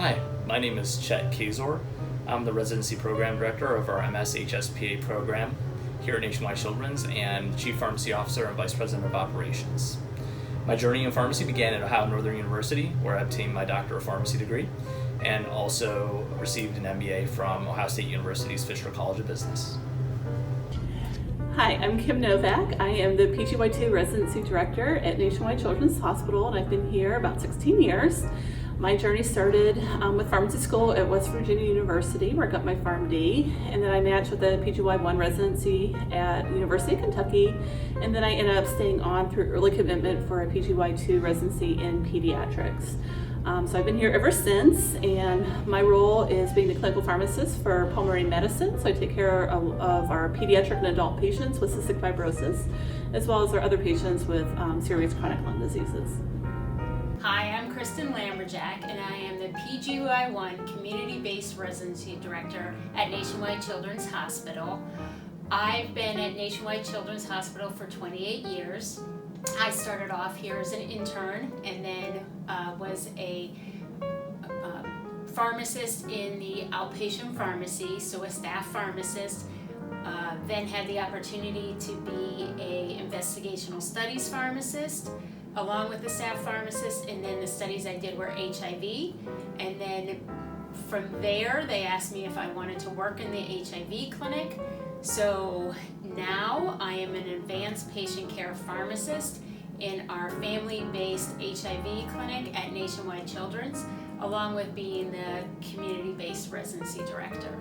Hi, my name is Chet Kazor. I'm the Residency Program Director of our MS-HSPA program here at Nationwide Children's and Chief Pharmacy Officer and Vice President of Operations. My journey in pharmacy began at Ohio Northern University, where I obtained my Doctor of Pharmacy degree and also received an MBA from Ohio State University's Fisher College of Business. Hi, I'm Kim Novak. I am the PGY2 Residency Director at Nationwide Children's Hospital, and I've been here about 16 years. My journey started with pharmacy school at West Virginia University, where I got my PharmD, and then I matched with the PGY1 residency at University of Kentucky, and then I ended up staying on through early commitment for a PGY2 residency in pediatrics. So I've been here ever since, and my role is being the clinical pharmacist for pulmonary medicine. So I take care of our pediatric and adult patients with cystic fibrosis, as well as our other patients with serious chronic lung diseases. Hi, I'm Kristen Lamberjack, and I am the PGY1 Community-Based Residency Director at Nationwide Children's Hospital. I've been at Nationwide Children's Hospital for 28 years. I started off here as an intern and then was a pharmacist in the outpatient pharmacy, so a staff pharmacist. Then had the opportunity to be an investigational studies pharmacist along with the staff pharmacist, and then the studies I did were HIV. And then from there, they asked me if I wanted to work in the HIV clinic. So now I am an advanced patient care pharmacist in our family-based HIV clinic at Nationwide Children's, along with being the community-based residency director.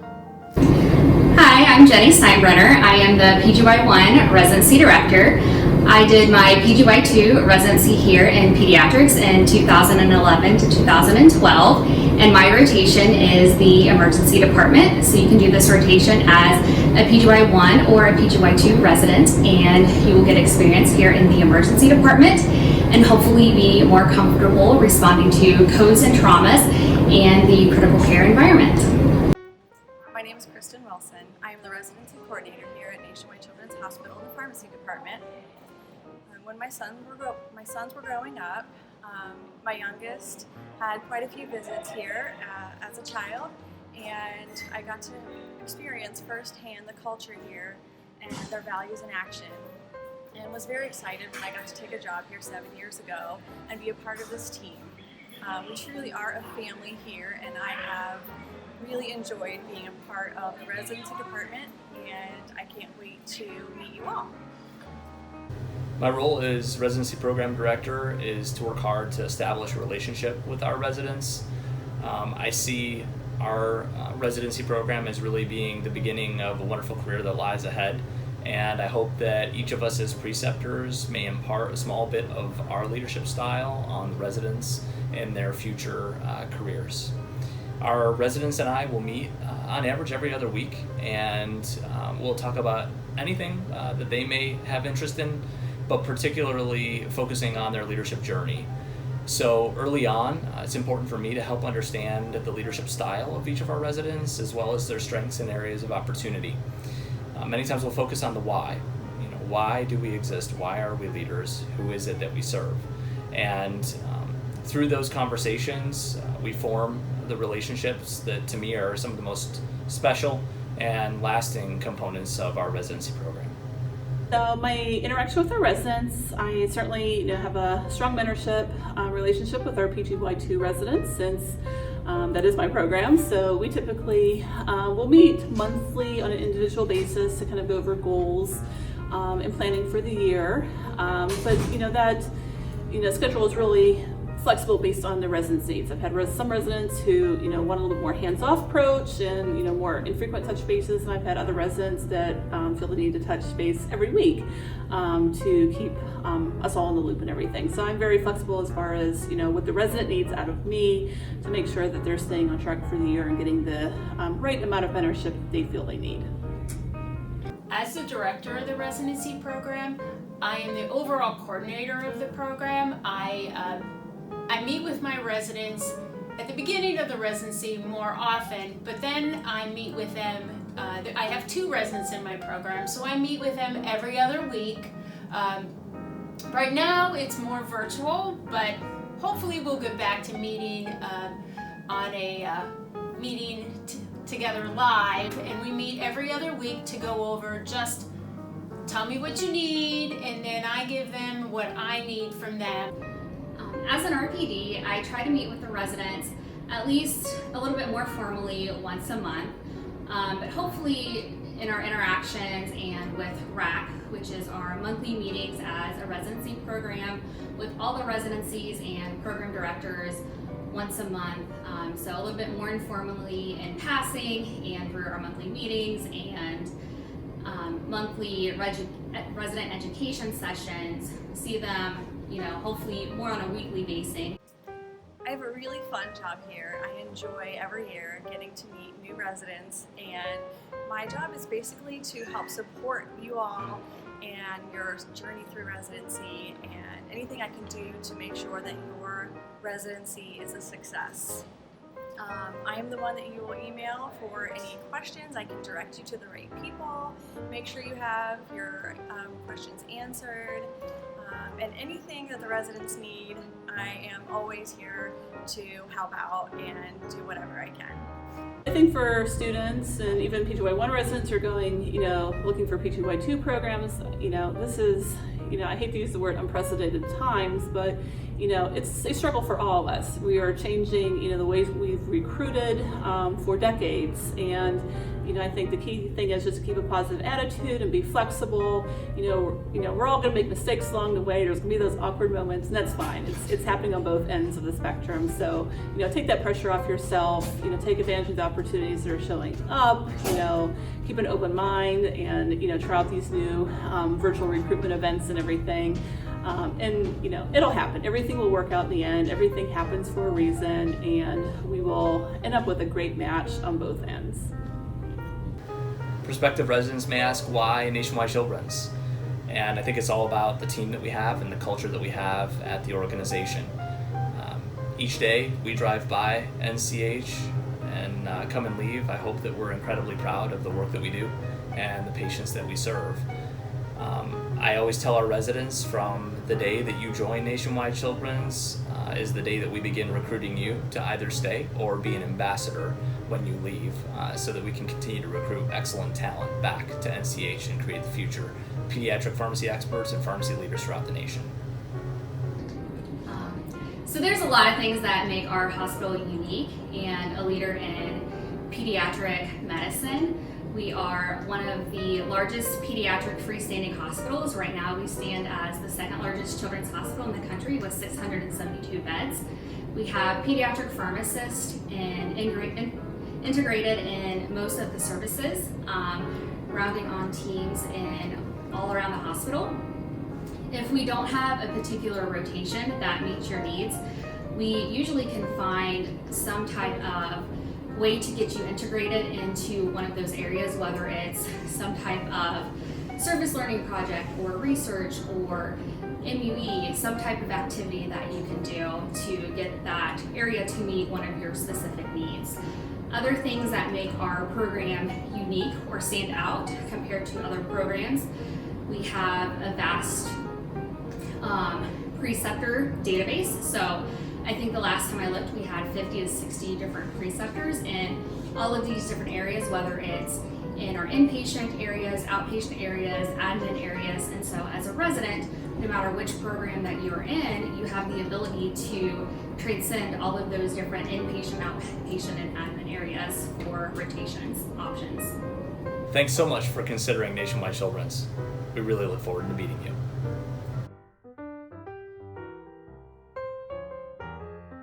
Hi, I'm Jenny Steinbrenner. I am the PGY1 Residency Director. I did my PGY2 residency here in pediatrics in 2011 to 2012, and my rotation is the emergency department. So you can do this rotation as a PGY1 or a PGY2 resident, and you will get experience here in the emergency department and hopefully be more comfortable responding to codes and traumas and the critical care environment. My name is Kristen Wilson. I am the residency coordinator here at Nationwide Children's Hospital in the pharmacy department. When my sons were growing up, my youngest had quite a few visits here as a child, and I got to experience firsthand the culture here and their values in action, and was very excited when I got to take a job here 7 years ago and be a part of this team. We truly are a family here, and I have really enjoyed being a part of the residency department, and I can't wait to meet you all. My role as Residency Program Director is to work hard to establish a relationship with our residents. I see our residency program as really being the beginning of a wonderful career that lies ahead, and I hope that each of us as preceptors may impart a small bit of our leadership style on the residents in their future careers. Our residents and I will meet on average every other week, and we'll talk about anything that they may have interest in, but particularly focusing on their leadership journey. So early on, it's important for me to help understand the leadership style of each of our residents, as well as their strengths and areas of opportunity. Many times we'll focus on the why. Why do we exist? Why are we leaders? Who is it that we serve? And through those conversations, we form the relationships that to me are some of the most special and lasting components of our residency program. So my interaction with our residents, I certainly have a strong mentorship relationship with our PGY2 residents, since that is my program. So we typically will meet monthly on an individual basis to kind of go over goals and planning for the year. But that schedule is really flexible based on the residents' needs. I've had some residents who want a little bit more hands-off approach and more infrequent touch bases, and I've had other residents that feel the need to touch base every week to keep us all in the loop and everything. So I'm very flexible as far as what the resident needs out of me to make sure that they're staying on track for the year and getting the right amount of mentorship that they feel they need. As the director of the residency program, I am the overall coordinator of the program. I meet with my residents at the beginning of the residency more often, but then I meet with them. I have 2 residents in my program, so I meet with them every other week. Right now it's more virtual, but hopefully we'll get back to meeting on a meeting together live, and we meet every other week to go over just tell me what you need, and then I give them what I need from them. As an RPD, I try to meet with the residents at least a little bit more formally once a month, but hopefully in our interactions and with RAC, which is our monthly meetings as a residency program with all the residencies and program directors once a month. So a little bit more informally in passing and through our monthly meetings and monthly resident education sessions, see them, hopefully more on a weekly basis. I have a really fun job here. I enjoy every year getting to meet new residents, and my job is basically to help support you all and your journey through residency and anything I can do to make sure that your residency is a success. I am the one that you will email for any questions. I can direct you to the right people, make sure you have your questions answered, and anything that the residents need, I am always here to help out and do whatever I can. I think for students and even PGY1 residents who are going, looking for PGY2 programs, this is, I hate to use the word unprecedented times, but it's a struggle for all of us. We are changing, the ways we've recruited for decades, and I think the key thing is just to keep a positive attitude and be flexible. We're all going to make mistakes along the way. There's going to be those awkward moments, and that's fine. It's happening on both ends of the spectrum. So take that pressure off yourself. Take advantage of the opportunities that are showing up. Keep an open mind, and try out these new virtual recruitment events and everything. And it'll happen. Everything will work out in the end. Everything happens for a reason, and we will end up with a great match on both ends. Prospective residents may ask why Nationwide Children's, and I think it's all about the team that we have and the culture that we have at the organization. Each day we drive by NCH and come and leave. I hope that we're incredibly proud of the work that we do and the patients that we serve. I always tell our residents from the day that you join Nationwide Children's is the day that we begin recruiting you to either stay or be an ambassador when you leave, so that we can continue to recruit excellent talent back to NCH and create the future pediatric pharmacy experts and pharmacy leaders throughout the nation. So there's a lot of things that make our hospital unique and a leader in pediatric medicine. We are one of the largest pediatric freestanding hospitals. Right now we stand as the second largest children's hospital in the country with 672 beds. We have pediatric pharmacists integrated in most of the services, rounding on teams all around the hospital. If we don't have a particular rotation that meets your needs, we usually can find some type of way to get you integrated into one of those areas, whether it's some type of service learning project or research or MUE, some type of activity that you can do to get that area to meet one of your specific needs. Other things that make our program unique or stand out compared to other programs, we have a vast preceptor database. So I think the last time I looked, we had 50 to 60 different preceptors in all of these different areas, whether it's in our inpatient areas, outpatient areas, admin areas. And so as a resident, no matter which program that you're in, you have the ability to transcend all of those different inpatient, outpatient, and admin areas for rotations options. Thanks so much for considering Nationwide Children's. We really look forward to meeting you.